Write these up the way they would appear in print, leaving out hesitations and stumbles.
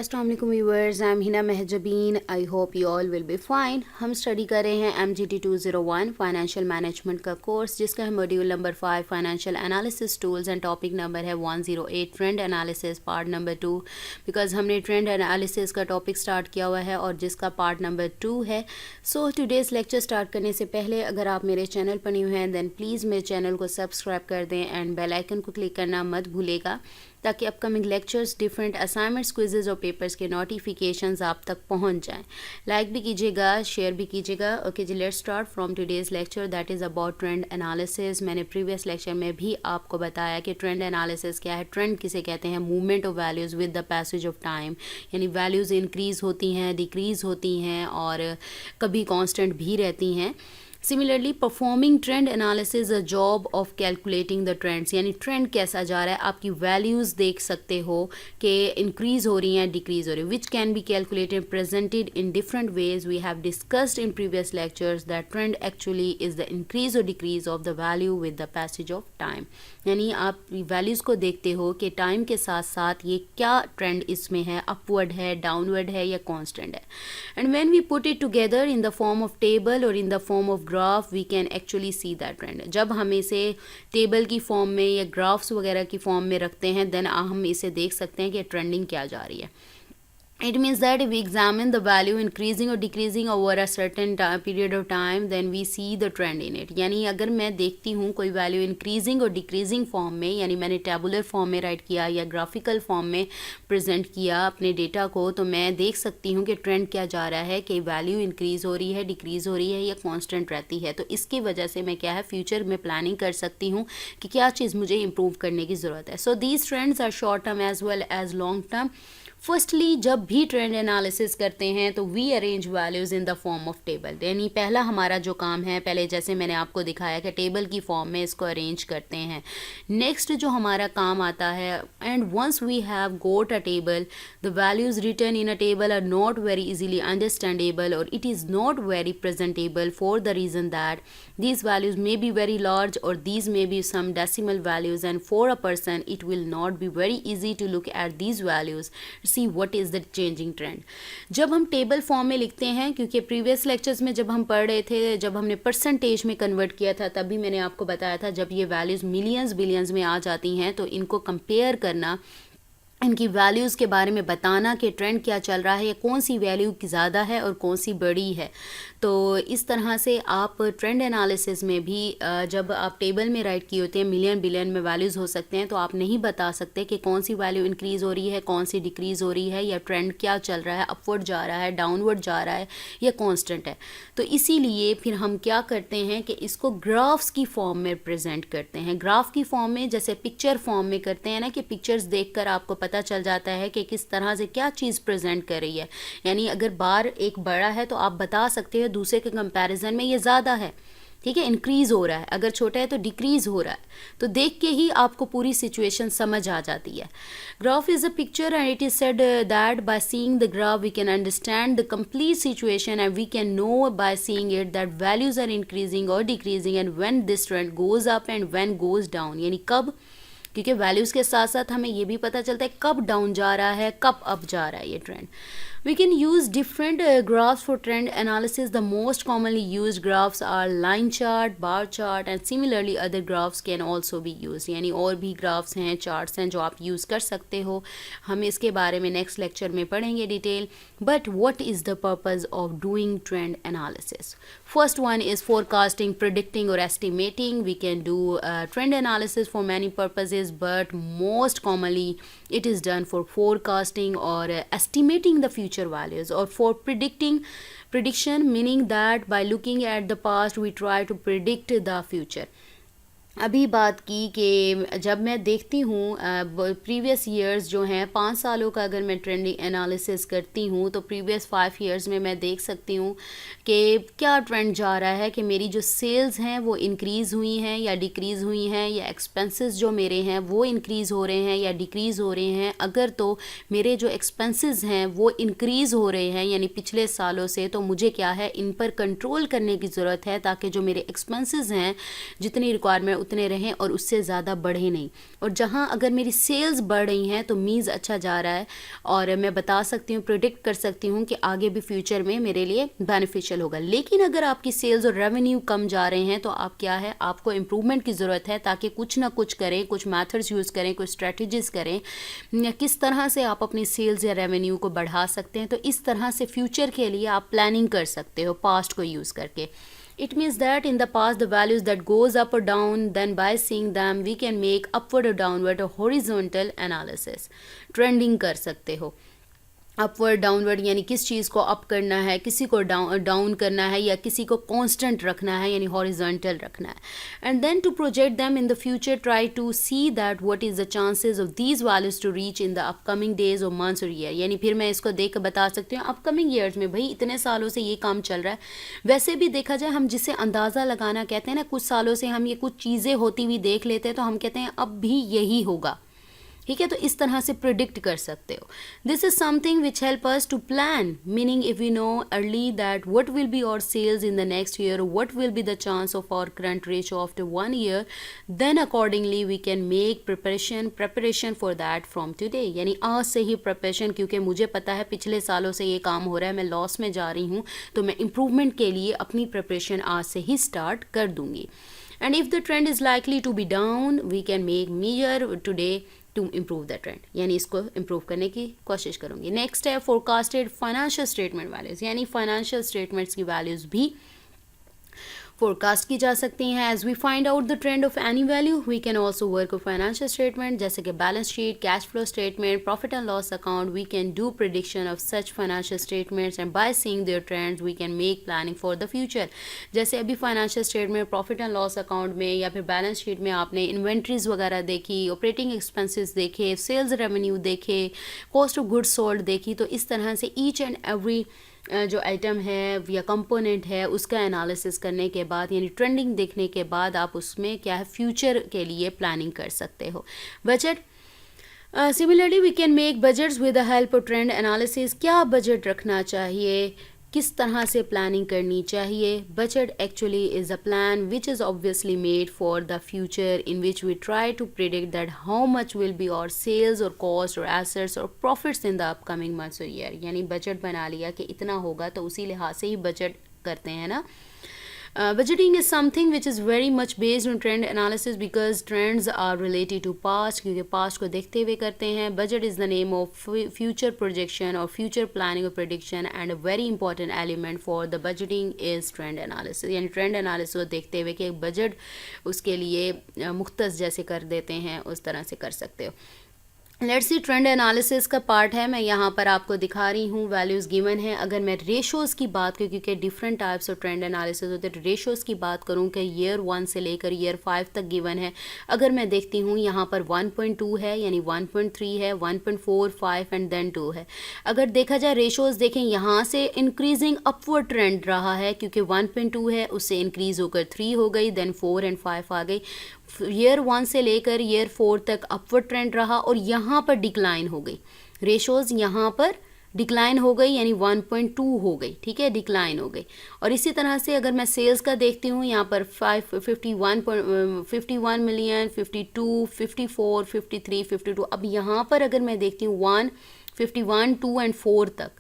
अस्सलाम वालेकुम viewers, I am Hina Mahjabeen. I hope you all will be fine. हम study कर रहे हैं MGT 201 फाइनेंशियल मैनेजमेंट का कोर्स, जिसका है module number 5 financial analysis tools and topic number है 108 trend analysis part number 2। Because हमने ट्रेंड एनालिसिस का टॉपिक स्टार्ट किया हुआ है और जिसका पार्ट नंबर 2 है। सो टुडेज़ लेक्चर स्टार्ट करने से पहले अगर आप मेरे चैनल पर न्यू हैं देन प्लीज़ मेरे चैनल को सब्सक्राइब कर दें एंड बेल आइकन को क्लिक करना मत भूलेगा, ताकि upcoming lectures, different assignments, quizzes और पेपर्स के नोटिफिकेशंस आप तक पहुंच जाएं। लाइक भी कीजिएगा, शेयर भी कीजिएगा। ओके जी, let's start from today's lecture that is about trend analysis. मैंने प्रीवियस लेक्चर में भी आपको बताया कि ट्रेंड एनालिसिस क्या है। ट्रेंड किसे कहते हैं? Movement of values with the passage of time, यानी वैल्यूज़ इंक्रीज़ होती हैं, डिक्रीज़ होती हैं और कभी कांस्टेंट भी रहती हैं। Similarly performing trend analysis a job of calculating the trends, यानी ट्रेंड कैसा जा रहा है, आपकी वैल्यूज़ देख सकते हो कि इंक्रीज़ हो रही हैं, डिक्रीज़ हो रही है, which can be calculated presented in different ways. We have discussed in previous lectures that trend actually is the increase और decrease of the value with the passage of time, यानी आप values को देखते हो कि टाइम के साथ साथ ये क्या ट्रेंड इसमें है, अपवर्ड है, डाउनवर्ड है या कॉन्स्टेंट है। And when we put it together in the form of table और in the form of graph, we can actually see that trend. जब हम इसे टेबल की फॉर्म में या ग्राफ्स वगैरह की फॉर्म में रखते हैं देन हम इसे देख सकते हैं कि ट्रेंडिंग क्या जा रही है। It means that if we examine the value increasing or decreasing over a certain period of time, then we see the trend in it. यानी अगर मैं देखती हूँ कोई वैल्यू इंक्रीजिंग और डिक्रीजिंग फॉर्म में, यानी मैंने टेबुलर फॉर्म में राइट किया या ग्राफिकल फॉर्म में प्रेजेंट किया अपने डेटा को, तो मैं देख सकती हूँ कि ट्रेंड क्या जा रहा है, कि वैल्यू इंक्रीज़ हो रही है, डिक्रीज़ हो रही है या कॉन्स्टेंट रहती है। तो इसकी वजह से मैं क्या है, फ्यूचर में प्लानिंग कर सकती हूँ कि क्या चीज़ मुझे इम्प्रूव करने की ज़रूरत है। So these trends are short term as well as long term. Firstly जब भी ट्रेंड एनालिसिस करते हैं तो we arrange values in the form of table, यानी पहला हमारा जो काम है, पहले जैसे मैंने आपको दिखाया कि टेबल की फॉर्म में इसको अरेंज करते हैं। नेक्स्ट जो हमारा काम आता है, and once we have got a table, the values written in a table are not very easily understandable और it is not very presentable for the reason that these values may be very large or these may be some decimal values, and for a person it will not be very easy to look at these values to see what is the changing trend. जब हम table form में लिखते हैं, क्योंकि previous lectures में जब हम पढ़ रहे थे, जब हमने परसेंटेज में कन्वर्ट किया था, तभी मैंने आपको बताया था जब ये वैल्यूज़ मिलियंस बिलियंस में आ जाती हैं तो इनको कंपेयर करना, इनकी वैल्यूज़ के बारे में बताना कि ट्रेंड क्या चल रहा है या कौन सी वैल्यू ज़्यादा है और कौन सी बड़ी है। तो इस तरह से आप ट्रेंड एनालिसिस में भी जब आप टेबल में राइट किए होते हैं, मिलियन बिलियन में वैल्यूज़ हो सकते हैं, तो आप नहीं बता सकते कि कौन सी वैल्यू इंक्रीज़ हो रही है, कौन सी डिक्रीज़ हो रही है, या ट्रेंड क्या चल रहा है, अपवर्ड जा रहा है, डाउनवर्ड जा रहा है या कॉन्स्टेंट है। तो इसीलिए फिर हम क्या करते हैं कि इसको ग्राफ्स की फॉर्म में प्रेजेंट करते हैं। ग्राफ की फॉर्म में जैसे पिक्चर फॉर्म में करते हैं ना, कि पिक्चर्स देखकर आपको पता चल जाता है कि किस तरह से क्या चीज़ प्रेजेंट कर रही है। यानी अगर बार एक बड़ा है तो आप बता सकते हैं दूसरे के कंपैरिजन में ये ज़्यादा है, ठीक है, इंक्रीज़ हो रहा है, अगर छोटा है तो डिक्रीज़ हो रहा है। तो देख के ही आपको पूरी सिचुएशन समझ आ जाती है। Graph is a picture and it is said that by seeing the graph we can understand the complete situation and we can know by seeing it that values are increasing और decreasing and when this trend goes up and when goes down, यानी कब, क्योंकि values के साथ साथ हमें ये भी पता चलता है कब डाउन जा रहा है, कब अप जा रहा है ये trend. We can use different graphs for trend analysis. The most commonly used graphs are line chart, bar chart and similarly other graphs can also be used. यानी और भी graphs हैं, charts हैं जो आप use कर सकते हो। हम इसके बारे में next lecture में पढ़ेंगे detail. But what is the purpose of doing trend analysis? First one is forecasting, predicting or estimating. We can do trend analysis for many purposes, but most commonly it is done for forecasting or estimating the future values, or for prediction, meaning that by looking at the past we try to predict the future. अभी बात की कि जब मैं देखती हूँ previous years जो हैं 5 सालों का, अगर मैं ट्रेंडिंग एनालिसिस करती हूँ तो प्रीवियस 5 ईयर्स में मैं देख सकती हूँ कि क्या ट्रेंड जा रहा है, कि मेरी जो सेल्स हैं वो इंक्रीज़ हुई हैं या डिक्रीज़ हुई हैं, या एक्सपेंसेस जो मेरे हैं वो इंक्रीज़ हो रहे हैं या डिक्रीज़ हो रहे हैं। अगर तो मेरे जो एक्सपेंसेस हैं वो इंक्रीज़ हो रहे हैं यानी पिछले सालों से, तो मुझे क्या है, इन पर कंट्रोल करने की ज़रूरत है ताकि जो मेरे एक्सपेंसेस हैं जितनी रिक्वायरमेंट उतने रहें और उससे ज़्यादा बढ़े नहीं। और जहाँ अगर मेरी सेल्स बढ़ रही हैं तो मीन्स अच्छा जा रहा है, और मैं बता सकती हूँ, प्रिडिक्ट कर सकती हूँ कि आगे भी फ्यूचर में मेरे लिए बेनिफिशियल होगा। लेकिन अगर आपकी सेल्स और रेवेन्यू कम जा रहे हैं तो आप क्या है, आपको इम्प्रूवमेंट की ज़रूरत है, ताकि कुछ ना कुछ करें, कुछ मैथड्स यूज़ करें, कुछ स्ट्रेटजीज करें, किस तरह से आप अपनी सेल्स या रेवेन्यू को बढ़ा सकते हैं। तो इस तरह से फ्यूचर के लिए आप प्लानिंग कर सकते हो पास्ट को यूज़ करके। It means that in the past the values that goes up or down, then by seeing them we can make upward or downward or horizontal analysis. Trending कर सकते हो, अपवर्ड डाउनवर्ड यानी किस चीज़ को up करना है, किसी को डाउन करना है, या किसी को कांस्टेंट रखना है यानी हॉरिजॉन्टल रखना है। And then to project them in the future, try to see that what is the chances of these values to reach in the upcoming days और मंथ्स और ईयर। यानी फिर मैं इसको देख कर बता सकती हूँ अपकमिंग ईयर्स में, भाई इतने सालों से ये काम चल रहा है। वैसे भी देखा जाए, हम जिसे अंदाज़ा लगाना कहते हैं ना, कुछ सालों से हम ये कुछ चीज़ें होती हुई देख लेते हैं तो हम कहते हैं अब भी यही होगा, ठीक है। तो इस तरह से प्रिडिक्ट कर सकते हो। This is something which help us to plan, meaning if we know early that what will be our sales in the next year, what will be the chance of our current ratio after 1 year, then accordingly we can make preparation for that from today. यानी आज से ही preparation, क्योंकि मुझे पता है पिछले सालों से ये काम हो रहा है, मैं लॉस में जा रही हूँ, तो मैं इम्प्रूवमेंट के लिए अपनी प्रिपरेशन आज से ही स्टार्ट कर दूंगी। And if the trend is likely to be down, we can make major today to improve the trend, यानी इसको इम्प्रूव करने की कोशिश करूंगी। नेक्स्ट है फोरकास्टेड फाइनेंशियल स्टेटमेंट वैल्यूज, यानी फाइनेंशियल स्टेटमेंट्स की वैल्यूज भी फोरकास्ट की जा सकती हैं। As we find out the trend of any value, we can also work of financial statement, जैसे कि balance sheet, cash flow statement, profit and loss account. We can do prediction of such financial statements and by seeing their trends we can make planning for the future. जैसे अभी financial statement, profit and loss account में या फिर balance sheet में आपने inventories वगैरह देखी, operating expenses देखे, सेल्स रेवेन्यू देखे, कॉस्ट ऑफ गुड्स सोल्ड देखी, तो इस तरह से ईच एंड एवरी जो आइटम है या कंपोनेंट है उसका एनालिसिस करने के बाद, यानी ट्रेंडिंग देखने के बाद आप उसमें क्या है, फ्यूचर के लिए प्लानिंग कर सकते हो। Budget, similarly we can make budgets with the help of trend analysis. क्या बजट रखना चाहिए, किस तरह से प्लानिंग करनी चाहिए। Budget actually is a plan which is obviously made for the future, in which we try to predict that how much will be और sales और कॉस्ट और एसेट्स और profits in the upcoming months और year. यानी budget बना लिया कि इतना होगा, तो उसी लिहाज से ही बजट करते हैं ना। Budgeting is something which is very much based on trend analysis because trends are related to past, क्योंकि past को देखते हुए करते हैं। Budget is the name of future projection or future planning or prediction, and a very important element for the budgeting is trend analysis। यानी trend analysis को देखते हुए कि एक budget उसके लिए मुख्तस जैसे कर देते हैं, उस तरह से कर सकते हो। लेट्स सी, ट्रेंड एनालिसिस का पार्ट है, मैं यहाँ पर आपको दिखा रही हूँ, वैल्यूज़ गिवन है। अगर मैं रेशोज़ की बात करूँ, क्योंकि different types of trend analysis होते हैं, रेशोज़ की बात करूँ कि ईयर 1 से लेकर ईयर 5 तक गिवन है। अगर मैं देखती हूँ यहाँ पर 1.2 है, यानी 1.3 है, 1.4, 5 एंड देन 2 है। अगर देखा जाए रेशोज़ देखें, यहाँ से इंक्रीजिंग अपवर्ड ट्रेंड रहा है, क्योंकि 1.2 है, उससे इंक्रीज़ होकर 3 हो गई, देन 4 एंड 5 आ गई। ईयर 1 से लेकर ईयर 4 तक अपवर्ड ट्रेंड रहा और यहाँ पर डिक्लाइन हो गई, रेशोज़ यहाँ पर डिक्लाइन हो गई, यानी 1.2 हो गई, ठीक है, डिक्लाइन हो गई। और इसी तरह से अगर मैं सेल्स का देखती हूँ, यहाँ पर 51 मिलियन, 52, 54, 53, 52। अब यहाँ पर अगर मैं देखती हूँ 1, 51, 2 एंड 4 तक,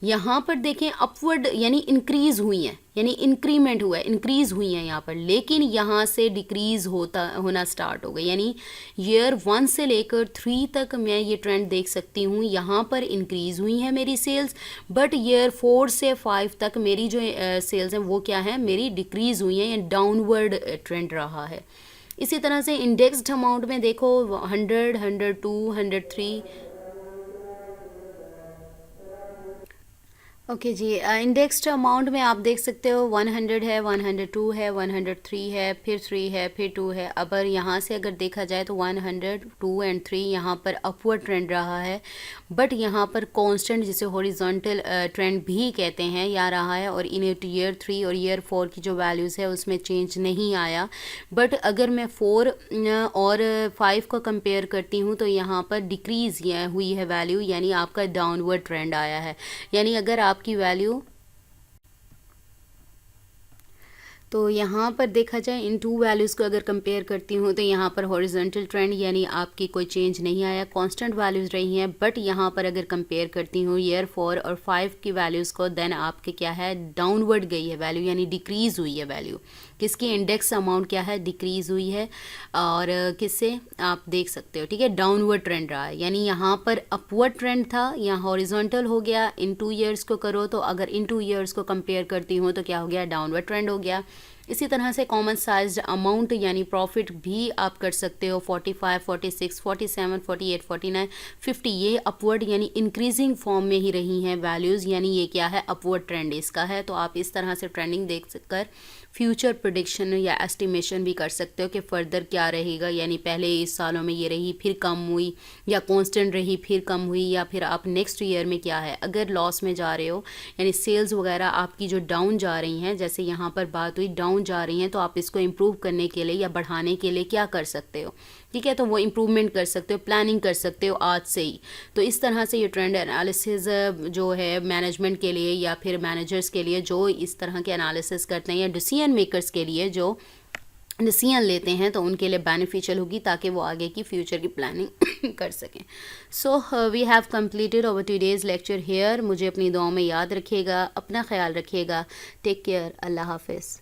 यहाँ पर देखें अपवर्ड यानी इंक्रीज़ हुई हैं, यानी इंक्रीमेंट हुआ है, इंक्रीज़ हुई हैं यहाँ पर, लेकिन यहाँ से डिक्रीज़ होना स्टार्ट हो गई। यानी ईयर 1 से लेकर 3 तक मैं ये ट्रेंड देख सकती हूँ, यहाँ पर इंक्रीज़ हुई है मेरी सेल्स, बट ईयर 4 से 5 तक मेरी जो सेल्स हैं वो क्या है, मेरी डिक्रीज़ हुई हैं, या डाउनवर्ड ट्रेंड रहा है। इसी तरह से इंडेक्स्ड अमाउंट में देखो 100, 102, 103। ओके जी, इंडेक्स्ड अमाउंट में आप देख सकते हो 100 है, 102 है, 103 है, फिर 3 है, फिर 2 है। अब यहाँ से अगर देखा जाए तो 100, 2 एंड 3 यहाँ पर अपवर्ड ट्रेंड रहा है, बट यहाँ पर कांस्टेंट जिसे हॉरिजॉन्टल ट्रेंड भी कहते हैं या रहा है, और इन ईयर 3 और ईयर 4 की जो वैल्यूज़ है उसमें चेंज नहीं आया। बट अगर मैं 4 और 5 को कंपेयर करती हूँ तो यहाँ पर डिक्रीज़ हुई है वैल्यू, यानी आपका डाउनवर्ड ट्रेंड आया है। यानी अगर आपकी वैल्यू तो यहाँ पर देखा जाए इन टू वैल्यूज़ को अगर कंपेयर करती हूँ तो यहाँ पर हॉरिजॉन्टल ट्रेंड यानी आपकी कोई चेंज नहीं आया, कांस्टेंट वैल्यूज़ रही हैं। बट यहाँ पर अगर कंपेयर करती हूँ ईयर 4 और 5 की वैल्यूज़ को, देन आपके क्या है, डाउनवर्ड गई है वैल्यू, यानी डिक्रीज़ हुई है वैल्यू। किसकी इंडेक्स अमाउंट क्या है, डिक्रीज़ हुई है। और किससे आप देख सकते हो, ठीक है, डाउनवर्ड ट्रेंड रहा है। यानी यहाँ पर अपवर्ड ट्रेंड था, यहाँ हॉरिजॉन्टल हो गया। इन 2 ईयर्स को करो तो अगर इन 2 ईयर्स को कंपेयर करती हूँ तो क्या हो गया, डाउनवर्ड ट्रेंड हो गया। इसी तरह से कॉमन साइज्ड अमाउंट यानी प्रॉफिट भी आप कर सकते हो, 45, 46, 47, 48, 49, 50, ये अपवर्ड यानी इंक्रीजिंग फॉर्म में ही रही हैं वैल्यूज़, यानी ये क्या है, अपवर्ड ट्रेंड इसका है। तो आप इस तरह से ट्रेंडिंग देख कर फ्यूचर प्रेडिक्शन या एस्टिमेशन भी कर सकते हो कि फ़र्दर क्या रहेगा, यानी पहले इस सालों में ये रही फिर कम हुई, या कांस्टेंट रही फिर कम हुई, या फिर आप नेक्स्ट ईयर में क्या है, अगर लॉस में जा रहे हो यानी सेल्स वगैरह आपकी जो डाउन जा रही हैं, जैसे यहाँ पर बात हुई डाउन जा रही हैं, तो आप इसको इम्प्रूव करने के लिए या बढ़ाने के लिए क्या कर सकते हो, ठीक है, तो वो इम्प्रूवमेंट कर सकते हो, प्लानिंग कर सकते हो आज से ही। तो इस तरह से ये ट्रेंड एनालिसिस जो है मैनेजमेंट के लिए या फिर मैनेजर्स के लिए जो इस तरह के एनालिसिस करते हैं, या डिसीजन मेकर्स के लिए जो डिसीजन लेते हैं, तो उनके लिए बेनिफिशियल होगी ताकि वो आगे की फ्यूचर की प्लानिंग कर सकें। So we have completed over today's lecture here. मुझे अपनी दुआओं में याद रखिएगा, अपना ख्याल रखिएगा। टेक केयर, अल्लाह हाफिज़।